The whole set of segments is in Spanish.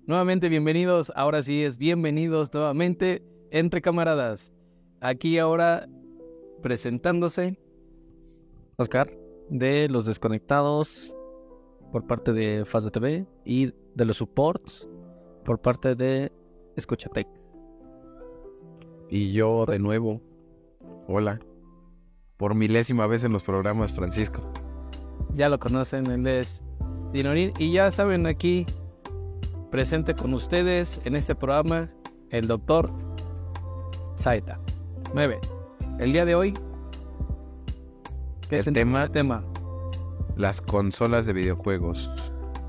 Nuevamente bienvenidos, ahora sí es bienvenidos nuevamente entre camaradas. Aquí ahora presentándose Oscar, de los desconectados por parte de Faz de TV y de los supports por parte de Escuchatec. Y yo de nuevo, hola, por milésima vez en los programas, Francisco. Ya lo conocen, él es Dinorín. Y ya saben, aquí presente con ustedes en este programa, el doctor Saeta. 9. El día de hoy, ¿qué El es el tema? Las consolas de videojuegos.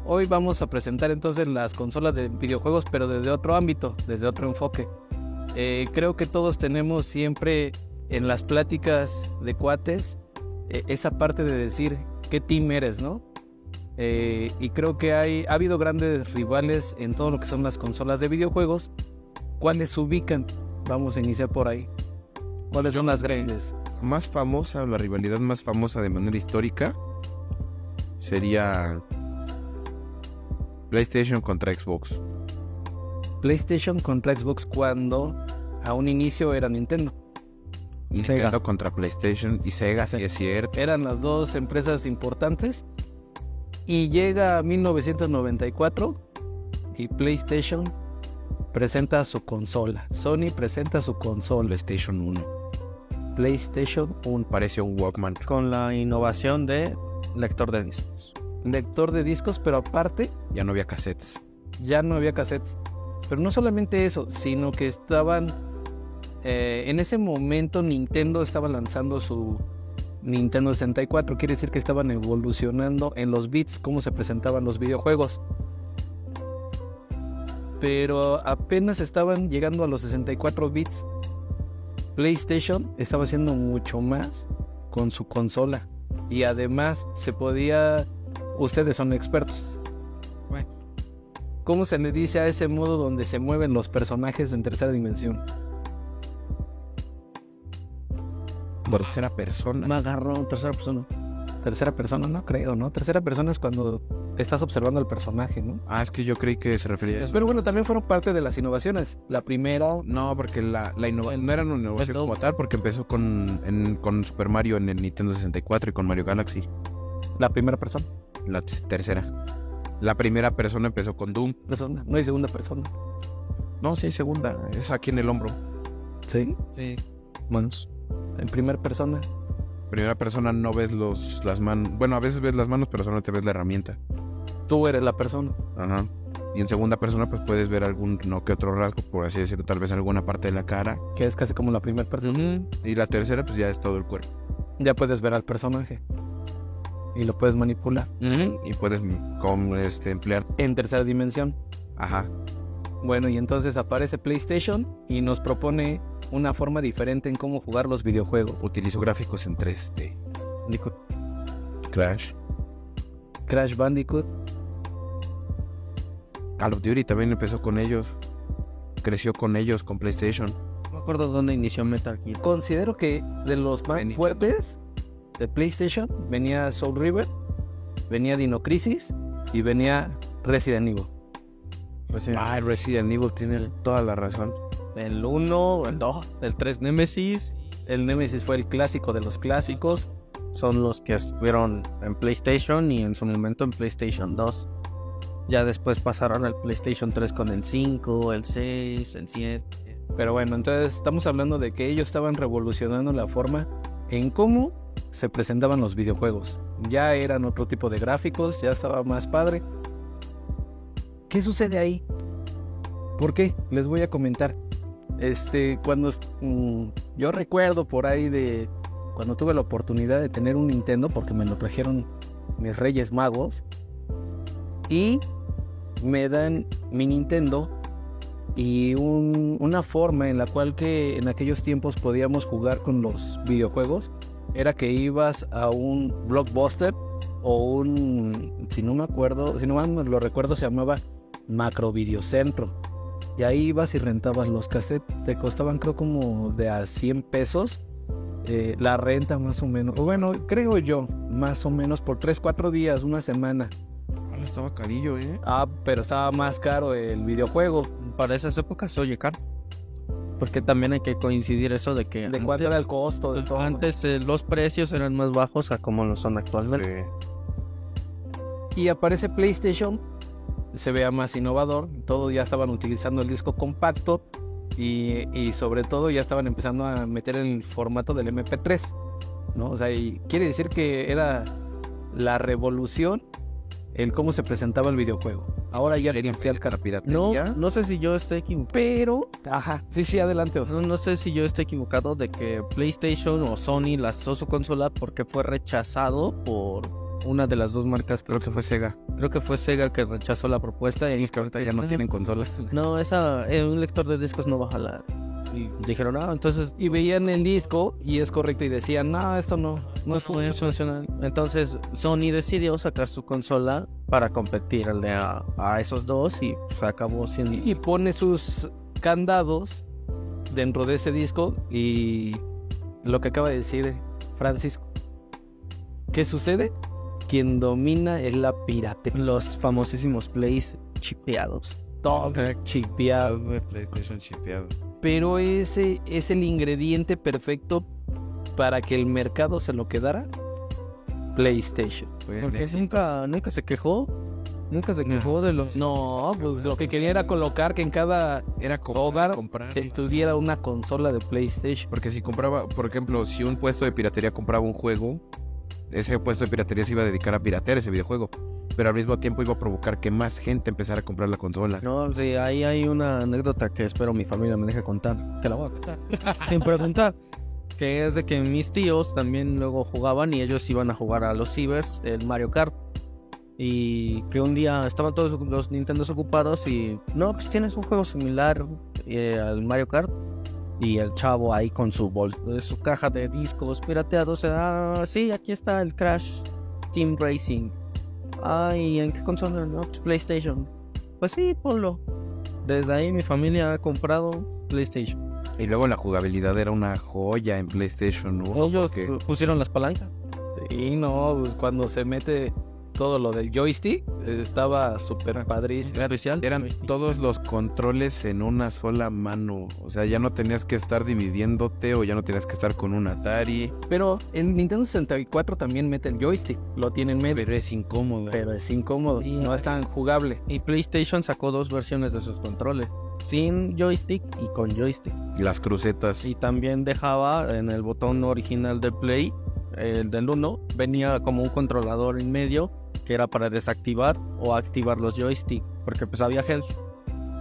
Hoy vamos a presentar entonces las consolas de videojuegos, pero desde otro ámbito, desde otro enfoque. Creo que todos tenemos siempre en las pláticas de cuates esa parte de decir qué team eres, ¿no? Y creo que ha habido grandes rivales en todo lo que son las consolas de videojuegos. ¿Cuáles se ubican? Vamos a iniciar por ahí. ¿Cuáles son las grandes? Más famosa, la rivalidad más famosa de manera histórica sería PlayStation contra Xbox. PlayStation contra Xbox cuando a un inicio era Nintendo. Nintendo contra PlayStation y Sega, sí es cierto. Eran las dos empresas importantes. Y llega 1994 y PlayStation presenta su consola. Sony presenta su consola. PlayStation 1. PlayStation 1. Parece un Walkman. Con la innovación de lector de discos. Lector de discos, pero aparte Ya no había cassettes. ya no había cassettes. Pero no solamente eso, sino que estaban... en ese momento Nintendo estaba lanzando su Nintendo 64. Quiere decir que estaban evolucionando en los bits, cómo se presentaban los videojuegos. Pero apenas estaban llegando a los 64 bits. PlayStation estaba haciendo mucho más con su consola. Y además se podía... Ustedes son expertos. Bueno. ¿Cómo se le dice a ese modo donde se mueven los personajes en tercera dimensión? Tercera persona. Me agarró tercera persona. Tercera persona, no creo, ¿no? Tercera persona es cuando estás observando al personaje, ¿no? Ah, es que yo creí que se refería a eso. Pero bueno, también fueron parte de las innovaciones. La primera... No, porque la innovación no era una innovación como tal, porque empezó con Super Mario en el Nintendo 64 y con Mario Galaxy. La primera persona. La tercera. La primera persona empezó con Doom. Persona. No hay segunda persona. No, sí, segunda. Es aquí en el hombro. ¿Sí? Sí. Manos. En primera persona. Primera persona no ves las manos. Bueno, a veces ves las manos, pero solo te ves la herramienta. Tú eres la persona. Ajá. Y en segunda persona, pues puedes ver algún no que otro rasgo, por así decirlo, tal vez alguna parte de la cara. Que es casi como la primera persona. Y la tercera, pues ya es todo el cuerpo. Ya puedes ver al personaje. Y lo puedes manipular. Y puedes emplear. En tercera dimensión. Ajá. Bueno, y entonces aparece PlayStation y nos propone una forma diferente en cómo jugar los videojuegos. Utilizo gráficos en 3D. Digo, Crash Bandicoot. Call of Duty también empezó con ellos. Creció con ellos, con PlayStation. No me acuerdo dónde inició Metal Gear. Considero que de los más Benito. fuertes de PlayStation venía Soul River, venía Dino Crisis y venía Resident Evil. Resident Evil, tienes toda la razón. El 1, el 2, el 3 Nemesis El Nemesis fue el clásico de los clásicos. son los que estuvieron en PlayStation y en su momento en PlayStation 2. Ya después pasaron al PlayStation 3 con el 5, el 6, el 7. Pero bueno, entonces estamos hablando de que ellos estaban revolucionando la forma en cómo se presentaban los videojuegos. Ya eran otro tipo de gráficos, ya estaba más padre. ¿Qué sucede ahí? ¿Por qué? Les voy a comentar. Cuando yo recuerdo por ahí de cuando tuve la oportunidad de tener un Nintendo, porque me lo trajeron mis Reyes Magos, y me dan mi Nintendo y una forma en la cual que en aquellos tiempos podíamos jugar con los videojuegos era que ibas a un Blockbuster o si no mal lo recuerdo, se llamaba Macro Videocentro. Y ahí ibas y rentabas los cassettes. Te costaban creo como de a 100 pesos la renta más o menos. O bueno, creo yo, más o menos por 3-4 días, una semana. Estaba carillo, Pero estaba más caro el videojuego. Para esas épocas se oye caro. Porque también hay que coincidir eso de que ¿De cuánto era el costo de todo? antes los precios eran más bajos a como lo son actualmente. Y aparece PlayStation, se vea más innovador, todo ya estaban utilizando el disco compacto y sobre todo ya estaban empezando a meter el formato del MP3, ¿no? O sea, y quiere decir que era la revolución en cómo se presentaba el videojuego. Ahora ya Querían sea el la piratería. No sé si yo estoy equivocado. pero, sí, adelante. No sé si yo estoy equivocado de que PlayStation o Sony lanzó su consola porque fue rechazado por una de las dos marcas. Creo que fue Sega. Creo que fue Sega que rechazó la propuesta. Es que ahorita ya no tienen consolas. No, un lector de discos no va a jalar. Y dijeron, entonces Y veían el disco y es correcto y decían, no, esto no puede funcionar. Entonces Sony decidió sacar su consola para competirle a esos dos y se acabó siendo... Y pone sus candados dentro de ese disco y lo que acaba de decir Francisco. ¿Qué sucede? Quien domina es la piratería. Los famosísimos plays chipeados. Todo chipeado. PlayStation chipeado. Pero ese es el ingrediente perfecto para que el mercado se lo quedara. PlayStation. Porque nunca se quejó. Nunca se quejó de los... No, pues lo que quería era colocar que en cada Era hogar comprar. estuviera una consola de PlayStation. Porque si compraba, por ejemplo, si un puesto de piratería compraba un juego, ese puesto de piratería se iba a dedicar a piratear ese videojuego. Pero al mismo tiempo iba a provocar que más gente empezara a comprar la consola. No, sí, ahí hay una anécdota que espero mi familia me deje contar. Que la voy a contar. Sin preguntar. Que es de que mis tíos también luego jugaban y ellos iban a jugar a los cibers, el Mario Kart. Y que un día estaban todos los Nintendos ocupados y... No, pues tienes un juego similar al Mario Kart. Y el chavo ahí con su caja de discos pirateados. Sí, aquí está el Crash Team Racing. ¿Y en qué consola? No, pues PlayStation. Pues sí, ponlo. Desde ahí mi familia ha comprado PlayStation. Y luego la jugabilidad era una joya en PlayStation 1. Ellos pusieron las palancas. Sí, no, pues cuando se mete todo lo del joystick, estaba súper padrísimo. Eran todos los controles en una sola mano. O sea, ya no tenías que estar dividiéndote o ya no tenías que estar con un Atari. Pero el Nintendo 64 también mete el joystick, lo tiene en medio. Pero es incómodo. Pero es incómodo, Y- no es tan jugable. Y PlayStation sacó dos versiones de sus controles. Sin joystick y con joystick. Las crucetas. Y también dejaba en el botón original de Play, el del 1, venía como un controlador en medio que era para desactivar o activar los joysticks. Porque pues había gente.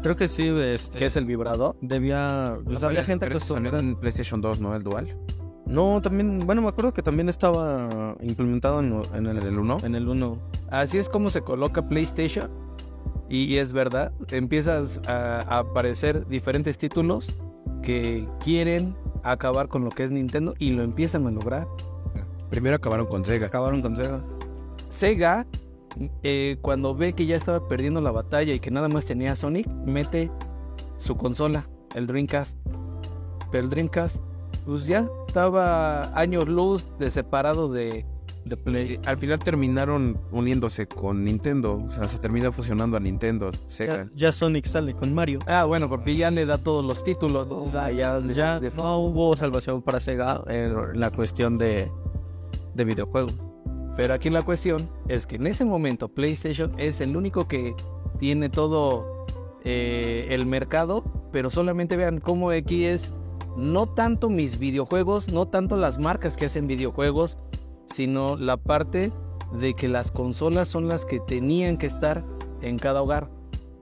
Creo que sí, ¿Qué es el vibrador? pues había gente Pero ese salió acostumbrada. en PlayStation 2, ¿no? El Dual. No, también, bueno, me acuerdo que también estaba implementado en ¿El 1? en el 1. Así es como se coloca PlayStation. Y es verdad, empiezas a aparecer diferentes títulos que quieren acabar con lo que es Nintendo y lo empiezan a lograr. Primero acabaron con Sega. Acabaron con Sega. Sega, cuando ve que ya estaba perdiendo la batalla y que nada más tenía Sonic, mete su consola, el Dreamcast. Pero el Dreamcast, pues ya estaba años luz de separado de Play. Al final terminaron uniéndose con Nintendo. O sea, se terminó fusionando a Nintendo, Sega. Ya Sonic sale con Mario. Bueno, porque ya le da todos los títulos, ¿no? O sea, ya No hubo salvación para Sega en la cuestión de videojuegos. Pero aquí la cuestión es que en ese momento PlayStation es el único que tiene todo el mercado, pero solamente vean cómo aquí es no tanto mis videojuegos, no tanto las marcas que hacen videojuegos, sino la parte de que las consolas son las que tenían que estar en cada hogar.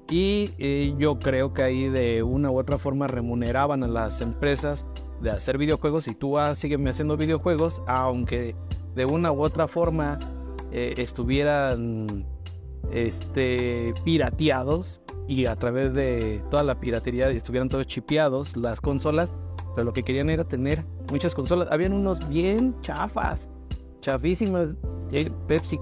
Y yo creo que ahí de una u otra forma remuneraban a las empresas de hacer videojuegos y tú sígueme haciendo videojuegos, aunque de una u otra forma estuvieran pirateados y a través de toda la piratería estuvieran todos chipeados las consolas, pero lo que querían era tener muchas consolas. Habían unos bien chafísimas. Pepsi.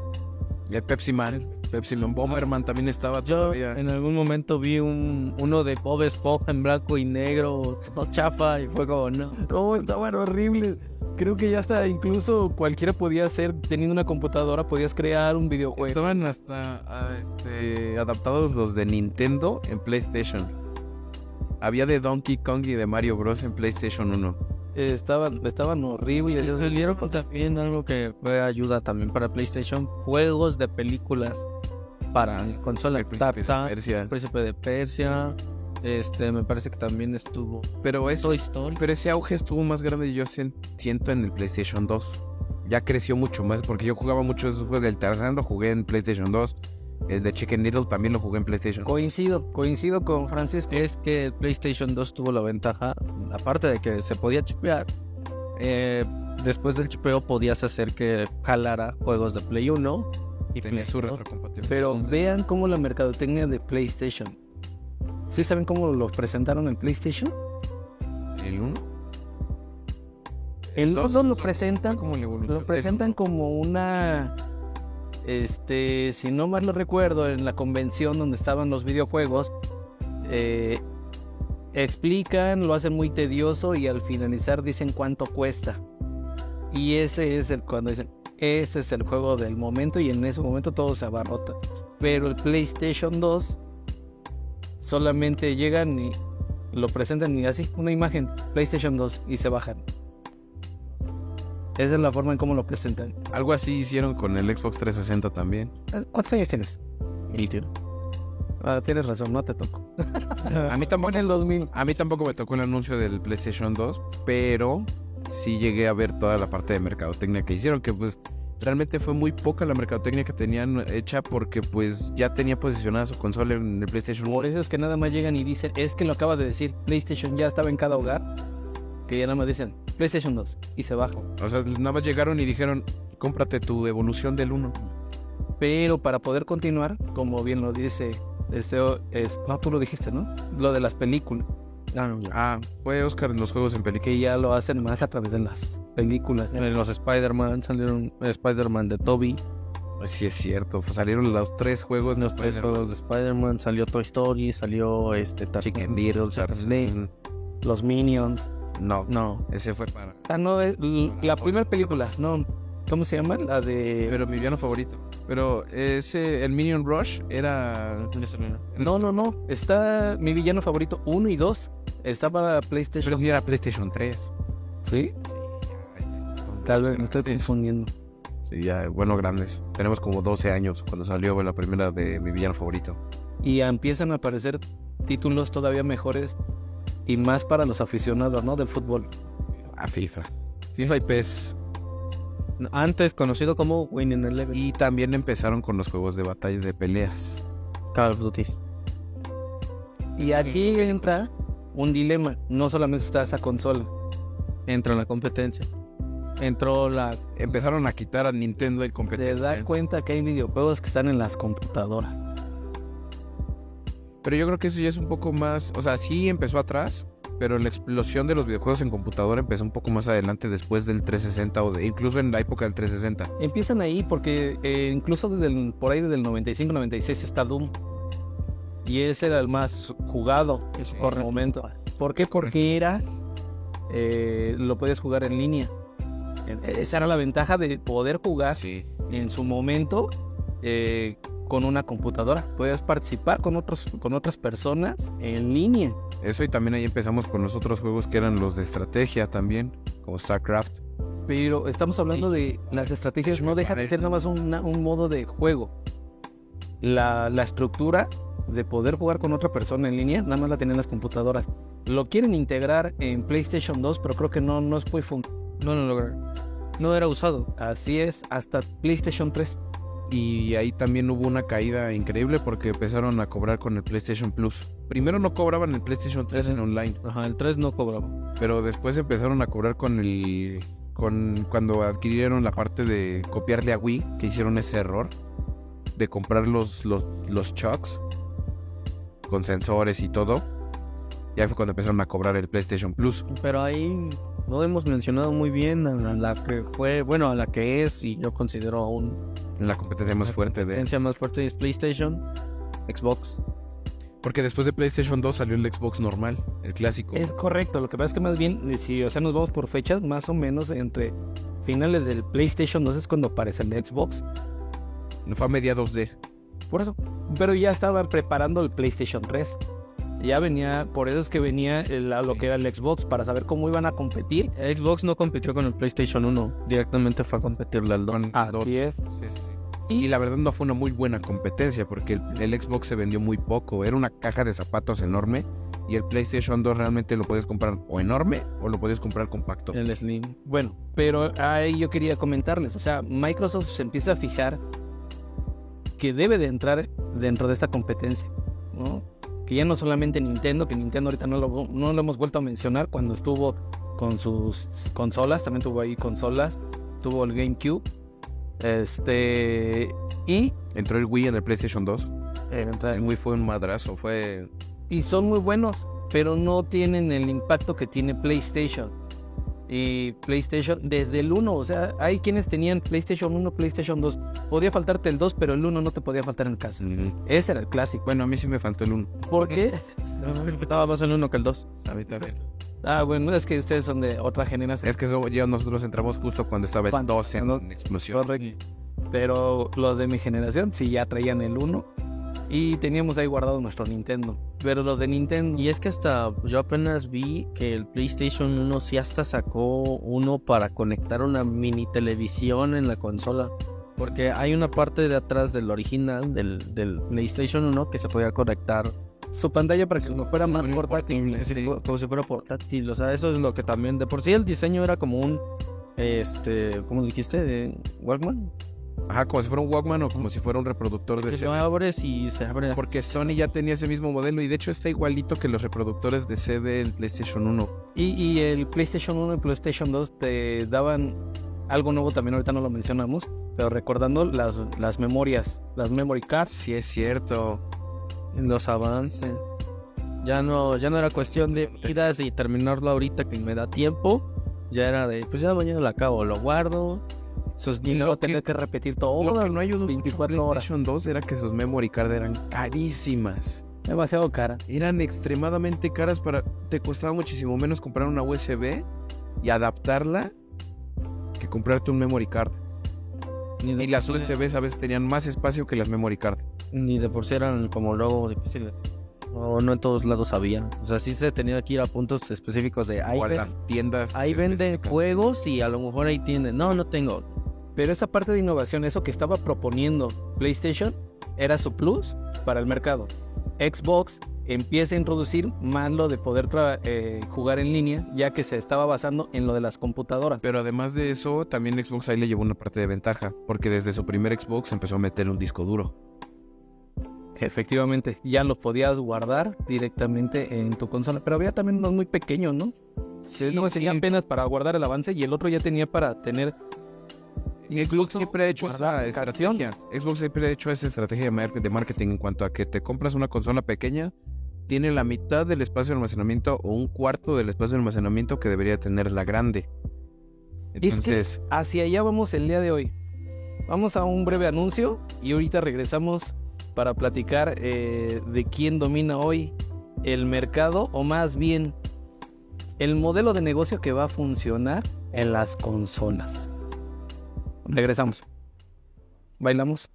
El Pepsi Man. Epsilon Bomberman también estaba Yo todavía. en algún momento vi uno de Bob Esponja en blanco y negro, todo chafa, y fue como, no. No, estaban horribles. Creo que ya hasta incluso cualquiera podía hacer, teniendo una computadora, podías crear un videojuego. Estaban hasta adaptados los de Nintendo en PlayStation. Había de Donkey Kong y de Mario Bros. En PlayStation 1. Estaban horribles. Salieron también algo que fue ayuda también para PlayStation, juegos de películas para consola. El Príncipe de Tarzán, Persia. El Príncipe de Persia. Me parece que también estuvo Pero Toy Story. Pero ese auge estuvo más grande, yo siento, en el PlayStation 2. Ya creció mucho más, porque yo jugaba mucho esos juegos del Tarzán, lo jugué en PlayStation 2. El de Chicken Little también lo jugué en PlayStation. Coincido con Francisco. Es que el PlayStation 2 tuvo la ventaja, aparte de que se podía chipear, después del chipeo podías hacer que jalara juegos de Play 1 y Tenía Play su 2. retrocompatibilidad. Pero vean cómo la mercadotecnia de PlayStation. ¿Sí saben cómo lo presentaron en PlayStation? ¿El 1? El 2 lo presentan, ¿Cómo le evolucionó? lo presentan como una... si no mal lo recuerdo, en la convención donde estaban los videojuegos, explican, lo hacen muy tedioso y al finalizar dicen cuánto cuesta. Y ese es cuando dicen, ese es el juego del momento, y en ese momento todo se abarrota. Pero el PlayStation 2 solamente llegan y lo presentan y así, una imagen, PlayStation 2, y se bajan. Esa es la forma en cómo lo presentan. Algo así hicieron con el Xbox 360 también. ¿Cuántos años tienes? 21. Tienes razón, no te toco. A mí tampoco, En el 2000. a mí tampoco me tocó el anuncio del PlayStation 2, pero sí llegué a ver toda la parte de mercadotecnia que hicieron, que pues realmente fue muy poca la mercadotecnia que tenían hecha, porque pues ya tenía posicionada su consola en el PlayStation Por 1. eso es que nada más llegan y dicen, es que lo acabas de decir, PlayStation ya estaba en cada hogar, que ya nada más dicen, PlayStation 2, y se bajan. O sea, nada más llegaron y dijeron, cómprate tu evolución del 1. Pero para poder continuar, como bien lo dice, no, tú lo dijiste, ¿no? Lo de las películas, Fue Oscar en los juegos en película. que ya lo hacen más a través de las películas. En los Spider-Man salieron Spider-Man de Tobey, Sí, es cierto. Salieron los 3 juegos los tres juegos de Spider-Man, salió Toy Story, salió Tarzán. Chicken Little, Tarzán. Los Minions. No, ese fue para... No, la primera película, no, ¿cómo se llama? La de... Pero mi villano favorito. Pero el Minion Rush era... No, está mi villano favorito 1 y 2. Está para PlayStation. Pero sí era PlayStation 3. ¿Sí? Tal vez me estoy confundiendo. Sí, ya, bueno, grandes. Tenemos como 12 años cuando salió la primera de mi villano favorito. Y empiezan a aparecer títulos todavía mejores y más para los aficionados, ¿no? Del fútbol. A FIFA. FIFA y PES. Antes conocido como Winning Eleven. Y también empezaron con los juegos de batalla de peleas. Call of Duty. Y aquí entra un dilema. No solamente está esa consola. Entró en la competencia. Empezaron a quitar a Nintendo y Te competencia. das cuenta que hay videojuegos que están en las computadoras. Pero yo creo que eso ya es un poco más... O sea, sí empezó atrás, pero la explosión de los videojuegos en computadora empezó un poco más adelante, después del 360 incluso en la época del 360. Empiezan ahí porque incluso por ahí desde el 95-96 está Doom. Y ese era el más jugado en su momento. ¿Por qué? Porque lo podías jugar en línea. Esa era la ventaja de poder jugar en su momento con una computadora. Podías participar con otras personas en línea. Eso, y también ahí empezamos con los otros juegos que eran los de estrategia también, como StarCraft. Pero estamos hablando de las estrategias, no deja de ser nada más un modo de juego. La estructura de poder jugar con otra persona en línea, nada más la tienen las computadoras. Lo quieren integrar en PlayStation 2, pero creo que no es muy No lo lograron. No era usado. Así es, hasta PlayStation 3. Y ahí también hubo una caída increíble porque empezaron a cobrar con el PlayStation Plus. Primero no cobraban el PlayStation 3 en online, Ajá, el 3 no cobraba. pero después empezaron a cobrar cuando adquirieron la parte de copiarle a Wii, que hicieron ese error de comprar los chucks con sensores y todo. Ya fue cuando empezaron a cobrar el PlayStation Plus. Pero ahí no hemos mencionado muy bien a la que fue, bueno, a la que es, y yo considero aún La competencia más fuerte La de... competencia más fuerte es PlayStation, Xbox. Porque después de PlayStation 2 salió el Xbox normal, el clásico. Es correcto, lo que pasa es que más bien, si, o sea, nos vamos por fechas, más o menos entre finales del PlayStation 2 es cuando aparece el Xbox. Fue a mediados de... Por eso. Pero ya estaba preparando el PlayStation 3. Ya venía, por eso es que venía lo que era el Xbox, para saber cómo iban a competir. Xbox no compitió con el PlayStation 1, directamente fue a competirle al 2. Con dos. Así es. Sí, sí, sí. Y la verdad no fue una muy buena competencia porque el Xbox se vendió muy poco. Era una caja de zapatos enorme y el PlayStation 2 realmente lo puedes comprar o enorme o lo puedes comprar compacto. El Slim. Bueno, pero ahí yo quería comentarles, o sea, Microsoft se empieza a fijar que debe de entrar dentro de esta competencia, ¿no? Que ya no solamente Nintendo, que Nintendo ahorita no lo hemos vuelto a mencionar cuando estuvo con sus consolas, también tuvo ahí consolas, tuvo el GameCube, y Entró el Wii en el PlayStation 2. El Wii fue un madrazo, y son muy buenos, pero no tienen el impacto que tiene PlayStation. Y PlayStation desde el 1, o sea, hay quienes tenían PlayStation 1, PlayStation 2. Podía faltarte el 2, pero el 1 no te podía faltar en casa. Ese era el clásico. Bueno, a mí sí me faltó el 1. ¿Por qué? Estaba más el 1 que el 2. A mí también. Bueno, es que ustedes son de otra generación. Es que nosotros entramos justo cuando estaba el 2 en explosión. Correcto. Pero los de mi generación sí ya traían el 1 y teníamos ahí guardado nuestro Nintendo. Pero los de Nintendo... Y es que hasta yo apenas vi que el PlayStation 1 sí hasta sacó uno para conectar una mini televisión en la consola. Porque hay una parte de atrás del original del PlayStation 1 que se podía conectar su pantalla para que no fuera más portátil. Sí, como si fuera portátil. O sea, eso es lo que también... De por sí el diseño era como un... ¿cómo dijiste? ¿Walkman? Ajá, como si fuera un Walkman o como si fuera un reproductor de Que CD. lo abres y se abre. Porque Sony ya tenía ese mismo modelo y de hecho está igualito que los reproductores de CD del PlayStation 1. Y el PlayStation 1 y PlayStation 2 te daban algo nuevo también, ahorita no lo mencionamos, pero recordando las memorias, las memory cards. Sí, es cierto. Los avances. Ya no era cuestión de idas y terminarlo ahorita que me da tiempo. Ya era de, pues ya mañana lo acabo, lo guardo. Y luego tener que repetir todo. Lo que no ayudó 24 horas. PlayStation 2 era que sus memory card eran carísimas. Demasiado cara. Eran extremadamente caras te costaba muchísimo menos comprar una USB y adaptarla que comprarte un memory card. Y las USBs a veces tenían más espacio que las memory card. Ni de por sí eran como luego difíciles. No en todos lados había. O sea, sí se tenía que ir a puntos específicos de ahí. O a las tiendas. Ahí venden específicas. juegos y a lo mejor ahí tienen. No tengo. Pero esa parte de innovación, eso que estaba proponiendo PlayStation, era su plus para el mercado. Xbox empieza a introducir más lo de poder jugar en línea, ya que se estaba basando en lo de las computadoras. Pero además de eso, también Xbox ahí le llevó una parte de ventaja, porque desde su primer Xbox empezó a meter un disco duro. Efectivamente, ya lo podías guardar directamente en tu consola, pero había también unos muy pequeños, ¿no? Sí, Uno tenía apenas para guardar el avance y el otro ya tenía para tener... Xbox siempre ha hecho guardar esa canción. estrategia. Xbox siempre ha hecho esa estrategia de marketing en cuanto a que te compras una consola pequeña, tiene la mitad del espacio de almacenamiento o un cuarto del espacio de almacenamiento que debería tener la grande. Entonces, Es que hacia allá vamos el día de hoy. Vamos a un breve anuncio y ahorita regresamos para platicar de quién domina hoy el mercado, o más bien el modelo de negocio que va a funcionar en las consolas. Regresamos. Bailamos.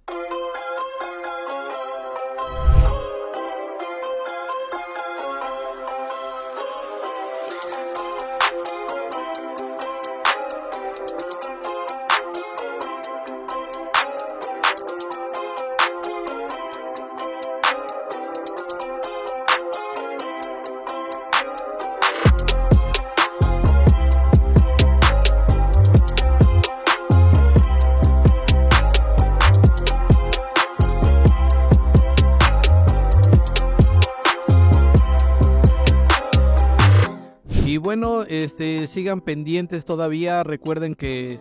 Y bueno, sigan pendientes todavía. Recuerden que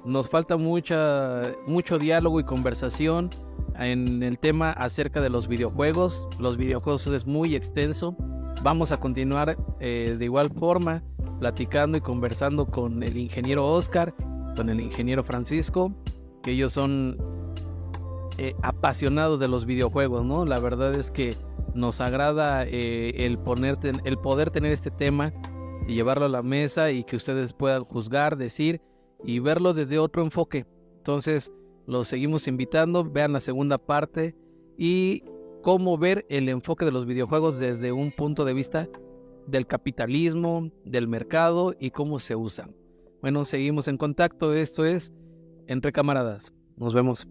nos falta mucho diálogo y conversación en el tema acerca de los videojuegos. Los videojuegos es muy extenso. Vamos a continuar de igual forma platicando y conversando con el ingeniero Oscar, con el ingeniero Francisco, que ellos son apasionados de los videojuegos, ¿no? La verdad es que nos agrada el poder tener este tema y llevarlo a la mesa y que ustedes puedan juzgar, decir y verlo desde otro enfoque. Entonces, los seguimos invitando, vean la segunda parte y cómo ver el enfoque de los videojuegos desde un punto de vista del capitalismo, del mercado y cómo se usan. Bueno, seguimos en contacto. Esto es Entre Camaradas. Nos vemos.